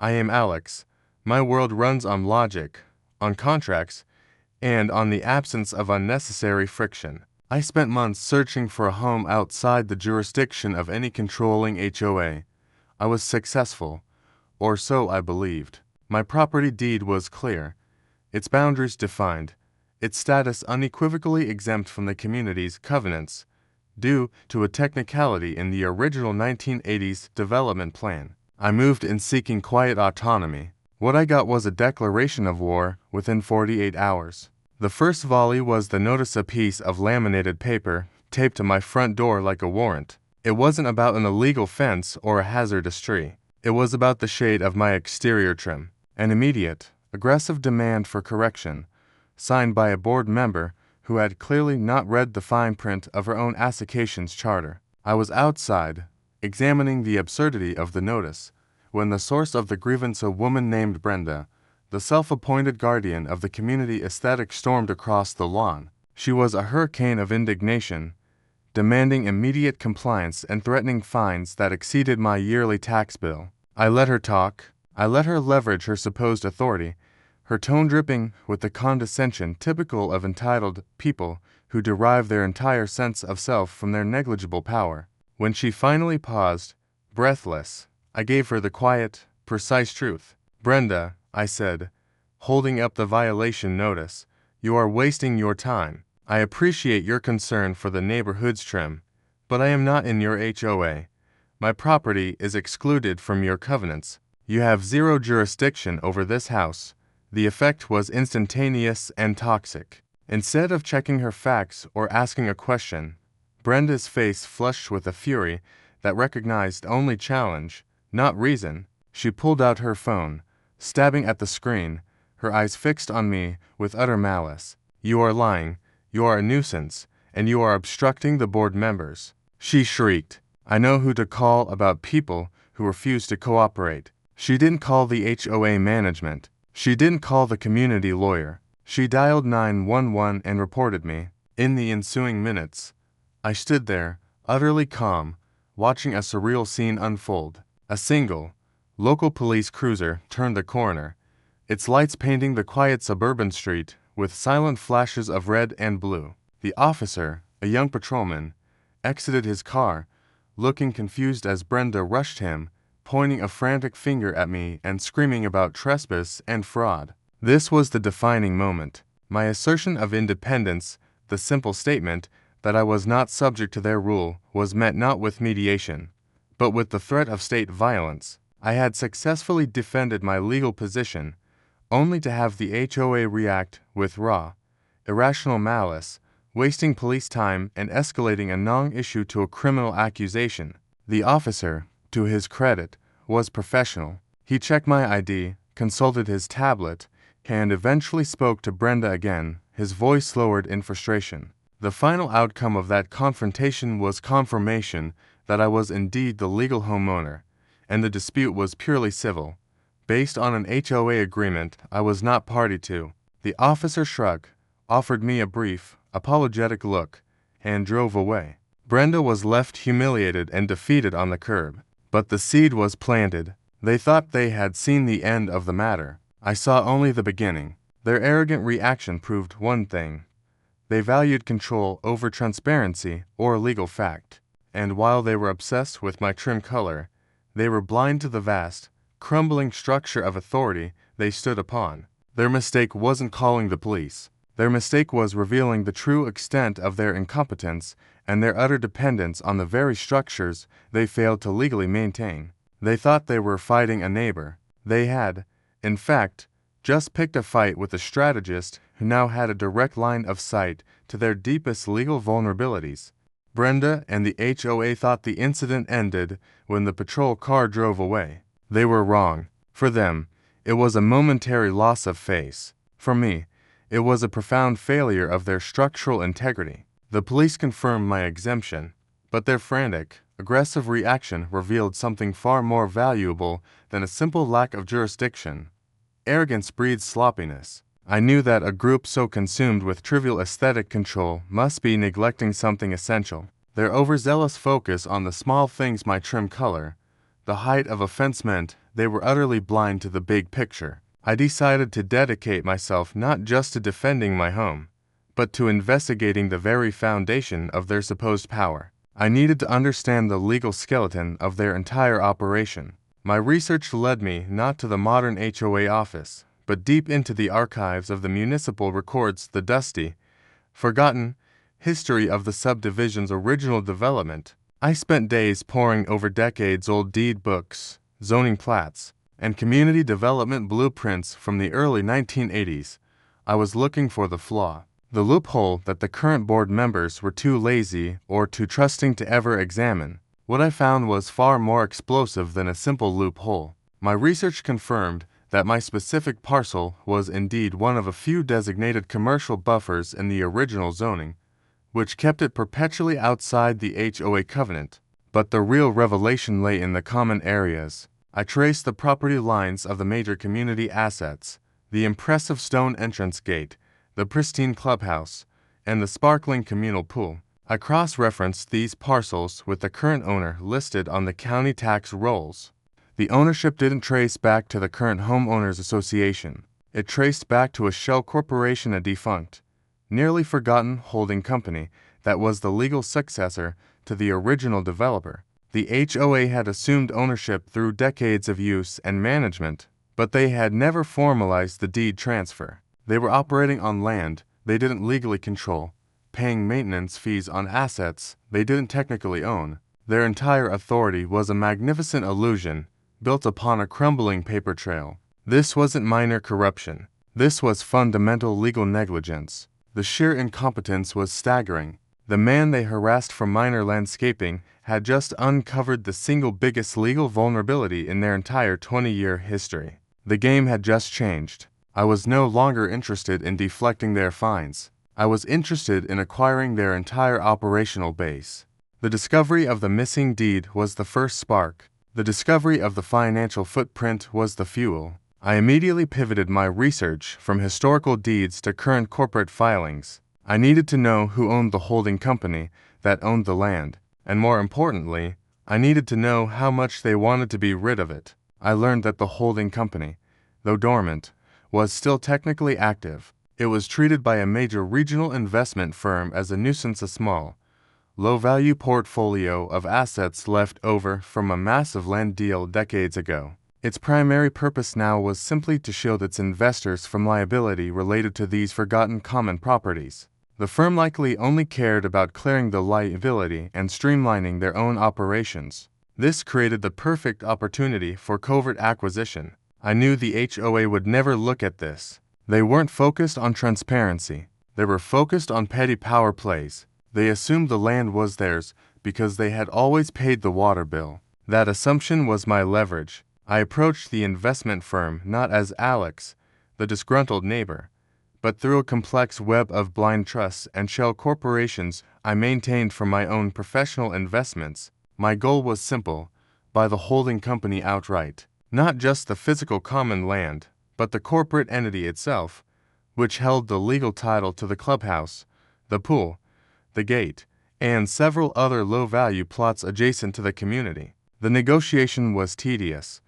I am Alex. My world runs on logic, on contracts, and on the absence of unnecessary friction. I spent months searching for a home outside the jurisdiction of any controlling HOA. I was successful, or so I believed. My property deed was clear, its boundaries defined, its status unequivocally exempt from the community's covenants, due to a technicality in the original 1980s development plan. I moved in seeking quiet autonomy. What I got was a declaration of war within 48 hours. The first volley was the notice, a piece of laminated paper taped to my front door like a warrant. It wasn't about an illegal fence or a hazardous tree. It was about the shade of my exterior trim. An immediate, aggressive demand for correction, signed by a board member who had clearly not read the fine print of her own association's charter. I was outside, examining the absurdity of the notice, when the source of the grievance, a woman named Brenda, the self-appointed guardian of the community aesthetic, stormed across the lawn. She was a hurricane of indignation, demanding immediate compliance and threatening fines that exceeded my yearly tax bill. I let her talk. I let her leverage her supposed authority, her tone dripping with the condescension typical of entitled people who derive their entire sense of self from their negligible power. When she finally paused, breathless, I gave her the quiet, precise truth. "Brenda," I said, holding up the violation notice, "you are wasting your time. I appreciate your concern for the neighborhood's trim, but I am not in your HOA. My property is excluded from your covenants. You have zero jurisdiction over this house." The effect was instantaneous and toxic. Instead of checking her facts or asking a question, Brenda's face flushed with a fury that recognized only challenge, not reason. She pulled out her phone, stabbing at the screen, her eyes fixed on me with utter malice. "You are lying, you are a nuisance, and you are obstructing the board members," she shrieked. "I know who to call about people who refuse to cooperate." She didn't call the HOA management. She didn't call the community lawyer. She dialed 911 and reported me. In the ensuing minutes, I stood there, utterly calm, watching a surreal scene unfold. A single, local police cruiser turned the corner, its lights painting the quiet suburban street with silent flashes of red and blue. The officer, a young patrolman, exited his car, looking confused as Brenda rushed him, pointing a frantic finger at me and screaming about trespass and fraud. This was the defining moment. My assertion of independence, the simple statement that I was not subject to their rule, was met not with mediation, but with the threat of state violence. I had successfully defended my legal position, only to have the HOA react with raw, irrational malice, wasting police time and escalating a non-issue to a criminal accusation. The officer, to his credit, was professional. He checked my ID, consulted his tablet, and eventually spoke to Brenda again, his voice lowered in frustration. The final outcome of that confrontation was confirmation that I was indeed the legal homeowner, and the dispute was purely civil, based on an HOA agreement I was not party to. The officer shrugged, offered me a brief, apologetic look, and drove away. Brenda was left humiliated and defeated on the curb. But the seed was planted. They thought they had seen the end of the matter. I saw only the beginning. Their arrogant reaction proved one thing. They valued control over transparency or legal fact. And while they were obsessed with my trim color, they were blind to the vast, crumbling structure of authority they stood upon. Their mistake wasn't calling the police. Their mistake was revealing the true extent of their incompetence and their utter dependence on the very structures they failed to legally maintain. They thought they were fighting a neighbor. They had, in fact, just picked a fight with a strategist who now had a direct line of sight to their deepest legal vulnerabilities. Brenda and the HOA thought the incident ended when the patrol car drove away. They were wrong. For them, it was a momentary loss of face. For me, it was a profound failure of their structural integrity. The police confirmed my exemption, but their frantic, aggressive reaction revealed something far more valuable than a simple lack of jurisdiction. Arrogance breeds sloppiness. I knew that a group so consumed with trivial aesthetic control must be neglecting something essential. Their overzealous focus on the small things, my trim color, the height of a fence, meant they were utterly blind to the big picture. I decided to dedicate myself not just to defending my home, but to investigating the very foundation of their supposed power. I needed to understand the legal skeleton of their entire operation. My research led me not to the modern HOA office, but deep into the archives of the municipal records, the dusty, forgotten history of the subdivision's original development. I spent days poring over decades-old deed books, zoning plats, and community development blueprints from the early 1980s. I was looking for the flaw, the loophole that the current board members were too lazy or too trusting to ever examine. What I found was far more explosive than a simple loophole. My research confirmed that my specific parcel was indeed one of a few designated commercial buffers in the original zoning, which kept it perpetually outside the HOA covenant. But the real revelation lay in the common areas. I traced the property lines of the major community assets, the impressive stone entrance gate, the pristine clubhouse, and the sparkling communal pool. I cross-referenced these parcels with the current owner listed on the county tax rolls. The ownership didn't trace back to the current Homeowners Association. It traced back to a shell corporation, a defunct, nearly forgotten holding company that was the legal successor to the original developer. The HOA had assumed ownership through decades of use and management, but they had never formalized the deed transfer. They were operating on land they didn't legally control, paying maintenance fees on assets they didn't technically own. Their entire authority was a magnificent illusion built upon a crumbling paper trail. This wasn't minor corruption. This was fundamental legal negligence. The sheer incompetence was staggering. The man they harassed for minor landscaping had just uncovered the single biggest legal vulnerability in their entire 20-year history. The game had just changed. I was no longer interested in deflecting their fines. I was interested in acquiring their entire operational base. The discovery of the missing deed was the first spark. The discovery of the financial footprint was the fuel. I immediately pivoted my research from historical deeds to current corporate filings. I needed to know who owned the holding company that owned the land, and more importantly, I needed to know how much they wanted to be rid of it. I learned that the holding company, though dormant, was still technically active. It was treated by a major regional investment firm as a nuisance, a small, low-value portfolio of assets left over from a massive land deal decades ago. Its primary purpose now was simply to shield its investors from liability related to these forgotten common properties. The firm likely only cared about clearing the liability and streamlining their own operations. This created the perfect opportunity for covert acquisition. I knew the HOA would never look at this. They weren't focused on transparency. They were focused on petty power plays. They assumed the land was theirs because they had always paid the water bill. That assumption was my leverage. I approached the investment firm not as Alex, the disgruntled neighbor, but through a complex web of blind trusts and shell corporations I maintained for my own professional investments. My goal was simple: buy the holding company outright. Not just the physical common land, but the corporate entity itself, which held the legal title to the clubhouse, the pool, the gate, and several other low-value plots adjacent to the community. The negotiation was tedious,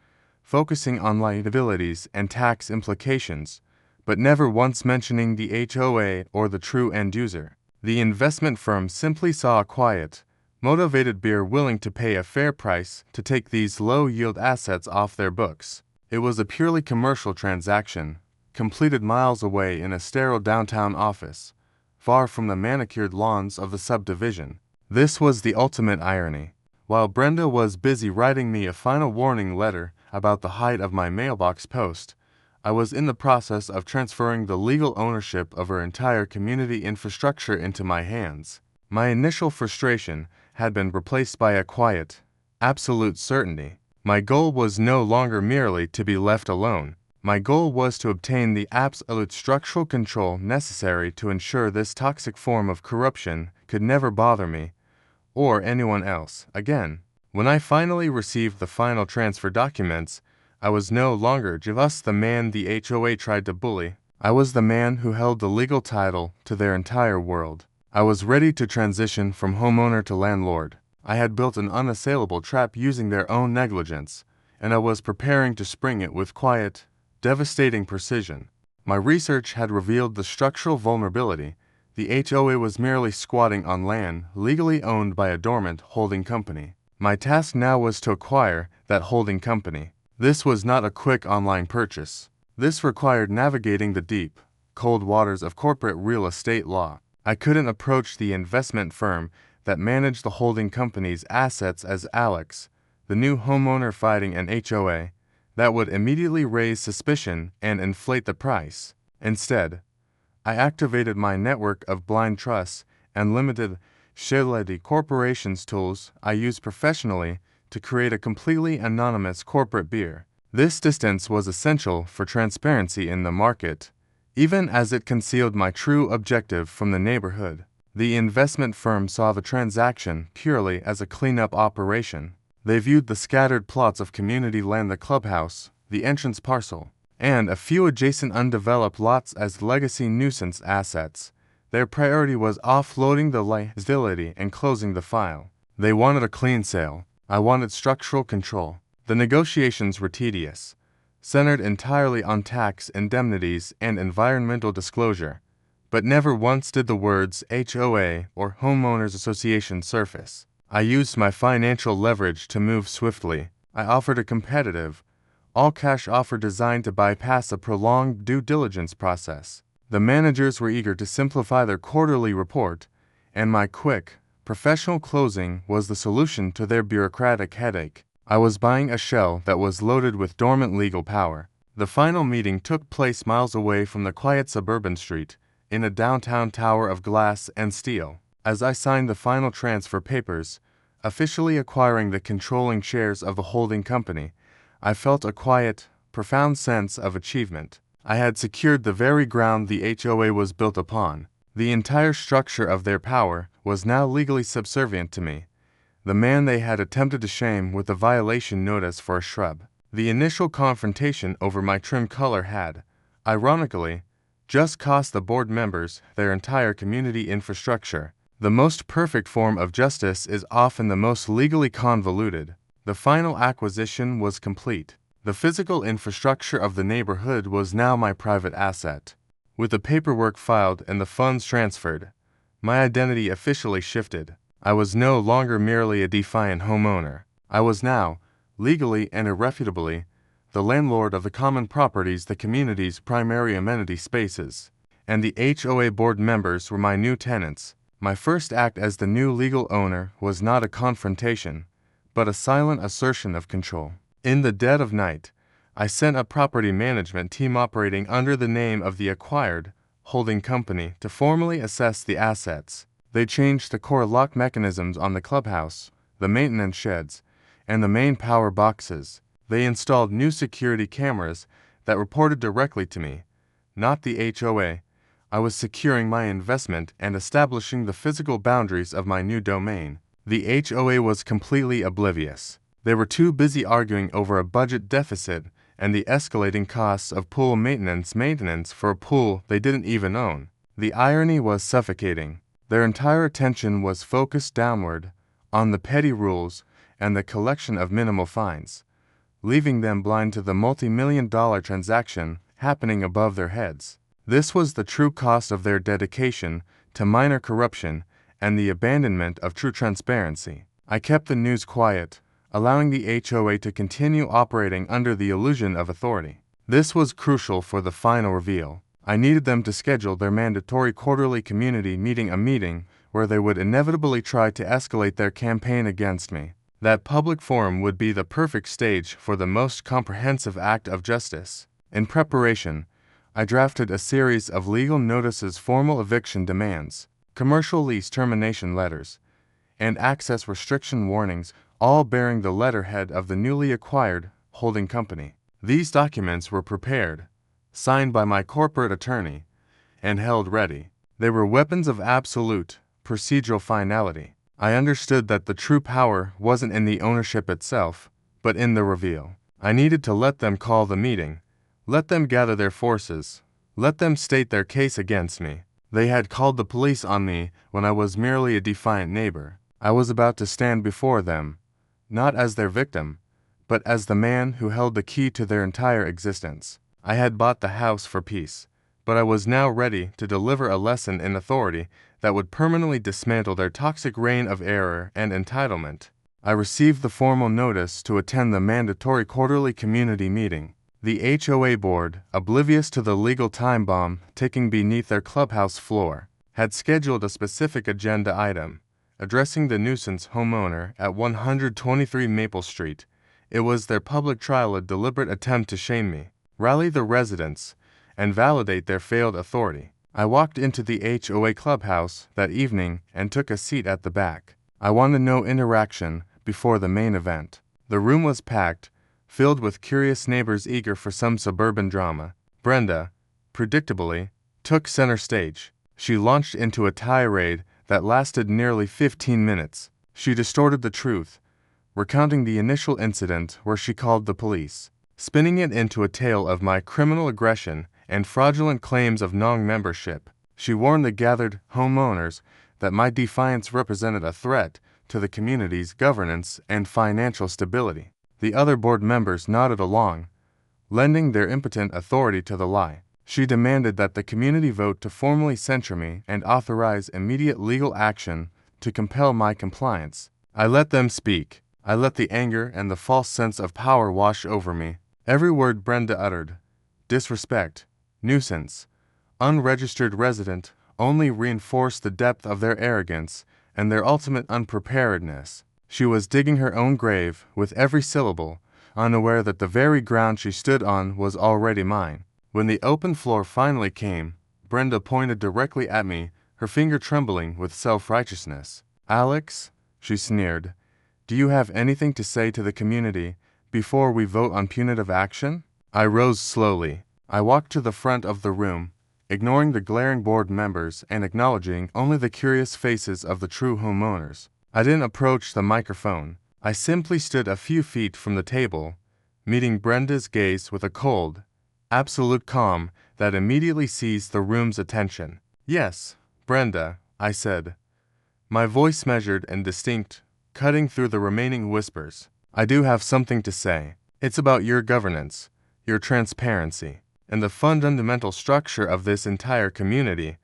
focusing on liabilities and tax implications, but never once mentioning the HOA or the true end user. The investment firm simply saw a quiet, motivated bidder willing to pay a fair price to take these low-yield assets off their books. It was a purely commercial transaction, completed miles away in a sterile downtown office, far from the manicured lawns of the subdivision. This was the ultimate irony. While Brenda was busy writing me a final warning letter about the height of my mailbox post, I was in the process of transferring the legal ownership of her entire community infrastructure into my hands. My initial frustration had been replaced by a quiet, absolute certainty. My goal was no longer merely to be left alone. My goal was to obtain the absolute structural control necessary to ensure this toxic form of corruption could never bother me, or anyone else, again. When I finally received the final transfer documents, I was no longer just the man the HOA tried to bully. I was the man who held the legal title to their entire world. I was ready to transition from homeowner to landlord. I had built an unassailable trap using their own negligence, and I was preparing to spring it with quiet, devastating precision. My research had revealed the structural vulnerability. The HOA was merely squatting on land legally owned by a dormant holding company. My task now was to acquire that holding company. This was not a quick online purchase. This required navigating the deep, cold waters of corporate real estate law. I couldn't approach the investment firm that managed the holding company's assets as Alex, the new homeowner fighting an HOA. That would immediately raise suspicion and inflate the price. Instead, I activated my network of blind trusts and limited Shiledi Corporation's tools I use professionally to create a completely anonymous corporate beer. This distance was essential for transparency in the market, even as it concealed my true objective from the neighborhood. The investment firm saw the transaction purely as a cleanup operation. They viewed the scattered plots of community land, the clubhouse, the entrance parcel, and a few adjacent undeveloped lots as legacy nuisance assets. Their priority was offloading the liability and closing the file. They wanted a clean sale. I wanted structural control. The negotiations were tedious, centered entirely on tax indemnities and environmental disclosure, but never once did the words HOA or Homeowners Association surface. I used my financial leverage to move swiftly. I offered a competitive, all-cash offer designed to bypass a prolonged due diligence process. The managers were eager to simplify their quarterly report, and my quick, professional closing was the solution to their bureaucratic headache. I was buying a shell that was loaded with dormant legal power. The final meeting took place miles away from the quiet suburban street, in a downtown tower of glass and steel. As I signed the final transfer papers, officially acquiring the controlling shares of the holding company, I felt a quiet, profound sense of achievement. I had secured the very ground the HOA was built upon. The entire structure of their power was now legally subservient to me, the man they had attempted to shame with a violation notice for a shrub. The initial confrontation over my trim color had, ironically, just cost the board members their entire community infrastructure. The most perfect form of justice is often the most legally convoluted. The final acquisition was complete. The physical infrastructure of the neighborhood was now my private asset. With the paperwork filed and the funds transferred, my identity officially shifted. I was no longer merely a defiant homeowner. I was now, legally and irrefutably, the landlord of the common properties, the community's primary amenity spaces, and the HOA board members were my new tenants. My first act as the new legal owner was not a confrontation, but a silent assertion of control. In the dead of night, I sent a property management team operating under the name of the acquired holding company to formally assess the assets. They changed the core lock mechanisms on the clubhouse, the maintenance sheds, and the main power boxes. They installed new security cameras that reported directly to me, not the HOA. I was securing my investment and establishing the physical boundaries of my new domain. The HOA was completely oblivious. They were too busy arguing over a budget deficit and the escalating costs of pool maintenance for a pool they didn't even own. The irony was suffocating. Their entire attention was focused downward, on the petty rules and the collection of minimal fines, leaving them blind to the multi-million-dollar transaction happening above their heads. This was the true cost of their dedication to minor corruption and the abandonment of true transparency. I kept the news quiet, allowing the HOA to continue operating under the illusion of authority. This was crucial for the final reveal. I needed them to schedule their mandatory quarterly community meeting, a meeting where they would inevitably try to escalate their campaign against me. That public forum would be the perfect stage for the most comprehensive act of justice. In preparation, I drafted a series of legal notices, formal eviction demands, commercial lease termination letters, and access restriction warnings, all bearing the letterhead of the newly acquired holding company. These documents were prepared, signed by my corporate attorney, and held ready. They were weapons of absolute, procedural finality. I understood that the true power wasn't in the ownership itself, but in the reveal. I needed to let them call the meeting, let them gather their forces, let them state their case against me. They had called the police on me when I was merely a defiant neighbor. I was about to stand before them, not as their victim, but as the man who held the key to their entire existence. I had bought the house for peace, but I was now ready to deliver a lesson in authority that would permanently dismantle their toxic reign of error and entitlement. I received the formal notice to attend the mandatory quarterly community meeting. The HOA board, oblivious to the legal time bomb ticking beneath their clubhouse floor, had scheduled a specific agenda item, addressing the nuisance homeowner at 123 Maple Street. It was their public trial, a deliberate attempt to shame me, rally the residents, and validate their failed authority. I walked into the HOA clubhouse that evening and took a seat at the back. I wanted no interaction before the main event. The room was packed, filled with curious neighbors eager for some suburban drama. Brenda, predictably, took center stage. She launched into a tirade that lasted nearly 15 minutes. She distorted the truth, recounting the initial incident where she called the police, spinning it into a tale of my criminal aggression and fraudulent claims of non-membership. She warned the gathered homeowners that my defiance represented a threat to the community's governance and financial stability. The other board members nodded along, lending their impotent authority to the lie. She demanded that the community vote to formally censure me and authorize immediate legal action to compel my compliance. I let them speak. I let the anger and the false sense of power wash over me. Every word Brenda uttered, disrespect, nuisance, unregistered resident, only reinforced the depth of their arrogance and their ultimate unpreparedness. She was digging her own grave with every syllable, unaware that the very ground she stood on was already mine. When the open floor finally came, Brenda pointed directly at me, her finger trembling with self-righteousness. "Alex," she sneered, "do you have anything to say to the community before we vote on punitive action?" I rose slowly. I walked to the front of the room, ignoring the glaring board members and acknowledging only the curious faces of the true homeowners. I didn't approach the microphone. I simply stood a few feet from the table, meeting Brenda's gaze with a cold, absolute calm that immediately seized the room's attention. "Yes, Brenda," I said, my voice measured and distinct, cutting through the remaining whispers. "I do have something to say. It's about your governance, your transparency, and the fundamental structure of this entire community."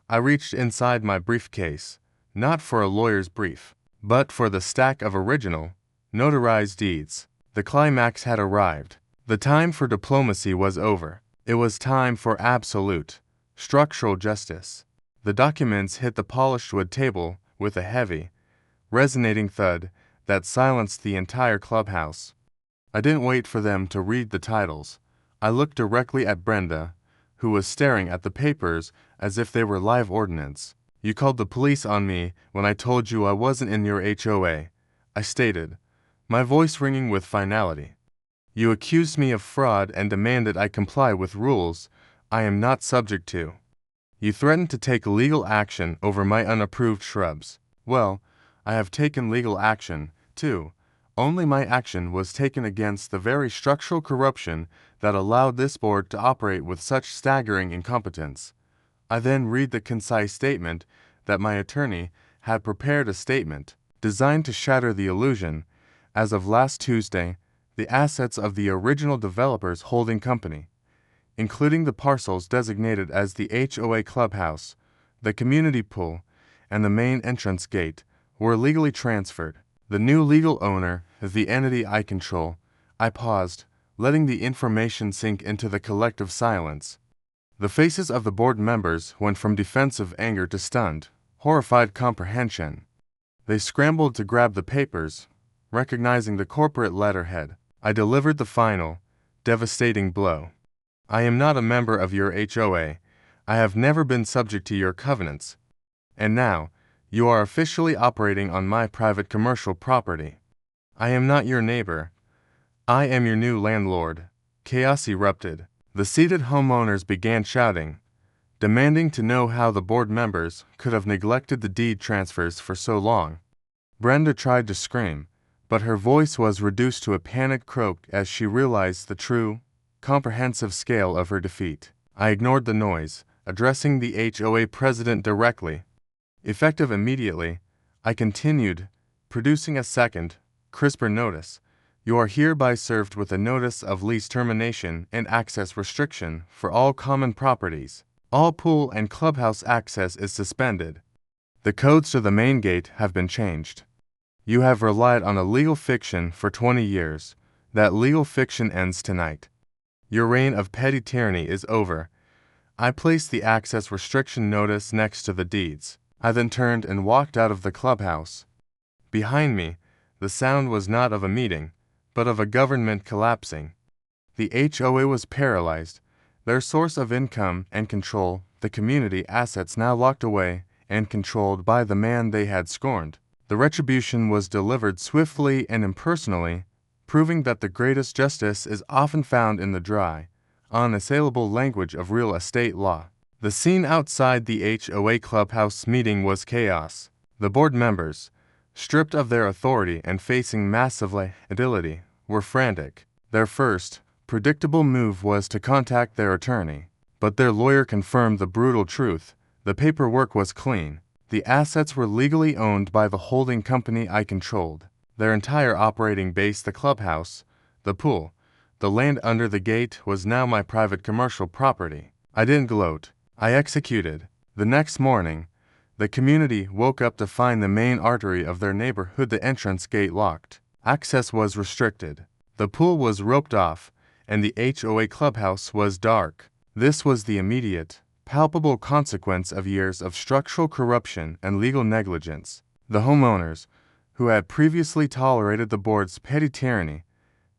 I reached inside my briefcase, not for a lawyer's brief, but for the stack of original, notarized deeds. The climax had arrived. The time for diplomacy was over. It was time for absolute, structural justice. The documents hit the polished wood table with a heavy, resonating thud that silenced the entire clubhouse. I didn't wait for them to read the titles. I looked directly at Brenda, who was staring at the papers as if they were live ordnance. "You called the police on me when I told you I wasn't in your HOA, I stated, my voice ringing with finality. "You accused me of fraud and demanded I comply with rules I am not subject to. You threatened to take legal action over my unapproved shrubs. Well, I have taken legal action, too. Only my action was taken against the very structural corruption that allowed this board to operate with such staggering incompetence." I then read the concise statement that my attorney had prepared, a statement designed to shatter the illusion. As of last Tuesday, the assets of the original developer's holding company, including the parcels designated as the HOA clubhouse, the community pool, and the main entrance gate, were legally transferred. The new legal owner, the entity I control. I paused, letting the information sink into the collective silence. The faces of the board members went from defensive anger to stunned, horrified comprehension. They scrambled to grab the papers, recognizing the corporate letterhead. I delivered the final, devastating blow. "I am not a member of your HOA. I have never been subject to your covenants. And now, you are officially operating on my private commercial property. I am not your neighbor. I am your new landlord." Chaos erupted. The seated homeowners began shouting, demanding to know how the board members could have neglected the deed transfers for so long. Brenda tried to scream, but her voice was reduced to a panicked croak as she realized the true, comprehensive scale of her defeat. I ignored the noise, addressing the HOA president directly. Effective immediately, I continued, producing a second, crisper notice, You are hereby served with a notice of lease termination and access restriction for all common properties. All pool and clubhouse access is suspended. The codes to the main gate have been changed. You have relied on a legal fiction for 20 years. That legal fiction ends tonight. Your reign of petty tyranny is over. I placed the access restriction notice next to the deeds. I then turned and walked out of the clubhouse. Behind me, the sound was not of a meeting, but of a government collapsing. The HOA was paralyzed, their source of income and control, the community assets now locked away and controlled by the man they had scorned. The retribution was delivered swiftly and impersonally, proving that the greatest justice is often found in the dry, unassailable language of real estate law. The scene outside the HOA clubhouse meeting was chaos. The board members, stripped of their authority and facing massive liability, were frantic. Their first, predictable move was to contact their attorney, but their lawyer confirmed the brutal truth. The paperwork was clean. The assets were legally owned by the holding company I controlled. Their entire operating base, the clubhouse, the pool, the land under the gate, was now my private commercial property. I didn't gloat. I executed. The next morning, the community woke up to find the main artery of their neighborhood, the entrance gate, locked. Access was restricted. The pool was roped off, and the HOA clubhouse was dark. This was the immediate, palpable consequence of years of structural corruption and legal negligence. The homeowners, who had previously tolerated the board's petty tyranny,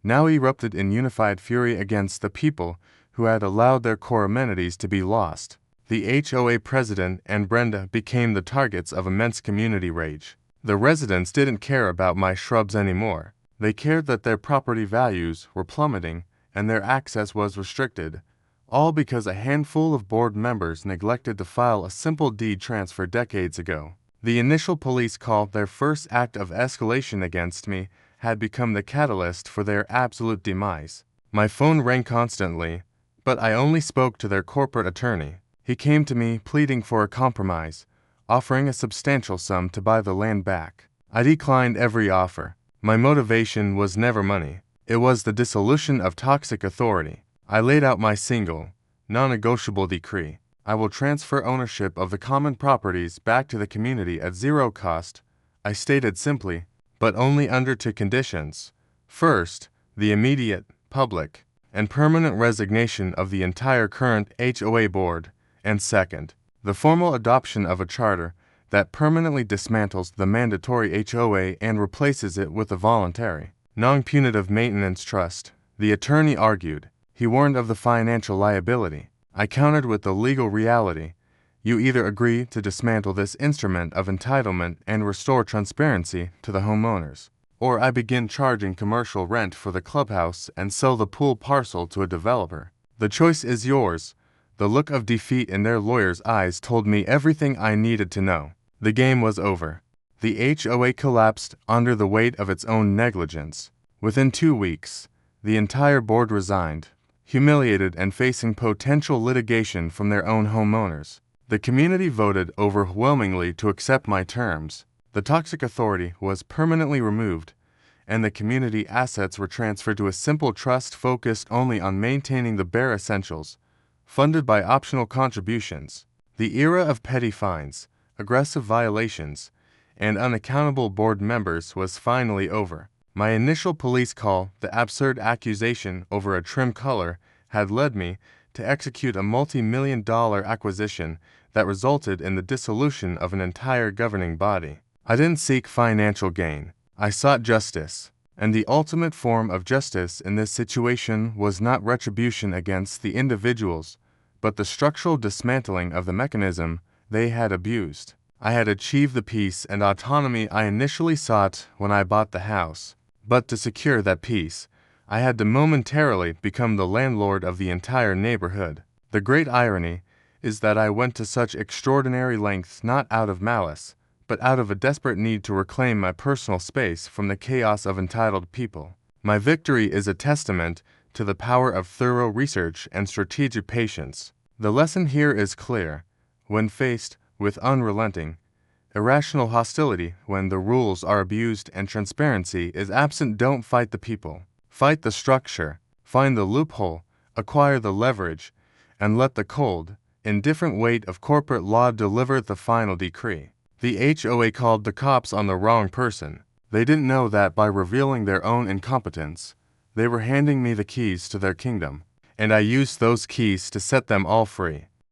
now erupted in unified fury against the people who had allowed their core amenities to be lost. The HOA president and Brenda became the targets of immense community rage. The residents didn't care about my shrubs anymore. They cared that their property values were plummeting and their access was restricted, all because a handful of board members neglected to file a simple deed transfer decades ago. The initial police call, their first act of escalation against me, had become the catalyst for their absolute demise. My phone rang constantly, but I only spoke to their corporate attorney. He came to me pleading for a compromise, offering a substantial sum to buy the land back. I declined every offer. My motivation was never money. It was the dissolution of toxic authority. I laid out my single, non-negotiable decree. I will transfer ownership of the common properties back to the community at zero cost, I stated simply, but only under two conditions. First, the immediate, public, and permanent resignation of the entire current HOA board, and second, the formal adoption of a charter that permanently dismantles the mandatory HOA and replaces it with a voluntary, non-punitive maintenance trust. The attorney argued. He warned of the financial liability. I countered with the legal reality. You either agree to dismantle this instrument of entitlement and restore transparency to the homeowners, or I begin charging commercial rent for the clubhouse and sell the pool parcel to a developer. The choice is yours. The look of defeat in their lawyer's eyes told me everything I needed to know. The game was over. The HOA collapsed under the weight of its own negligence. Within 2 weeks, the entire board resigned, humiliated and facing potential litigation from their own homeowners. The community voted overwhelmingly to accept my terms. The toxic authority was permanently removed, and the community assets were transferred to a simple trust focused only on maintaining the bare essentials, funded by optional contributions. The era of petty fines, aggressive violations, and unaccountable board members was finally over. My initial police call, the absurd accusation over a trim color, had led me to execute a multi-million-dollar acquisition that resulted in the dissolution of an entire governing body. I didn't seek financial gain. I sought justice. And the ultimate form of justice in this situation was not retribution against the individuals, but the structural dismantling of the mechanism they had abused. I had achieved the peace and autonomy I initially sought when I bought the house. But to secure that peace, I had to momentarily become the landlord of the entire neighborhood. The great irony is that I went to such extraordinary lengths not out of malice, but out of a desperate need to reclaim my personal space from the chaos of entitled people. My victory is a testament to the power of thorough research and strategic patience. The lesson here is clear. When faced with unrelenting, Irrational hostility, when the rules are abused and transparency is absent. Don't fight the people. Fight the structure. Find the loophole, acquire the leverage, and let the cold, indifferent weight of corporate law deliver the final decree. The HOA called the cops on the wrong person. They didn't know that by revealing their own incompetence, they were handing me the keys to their kingdom, and I used those keys to set them all free.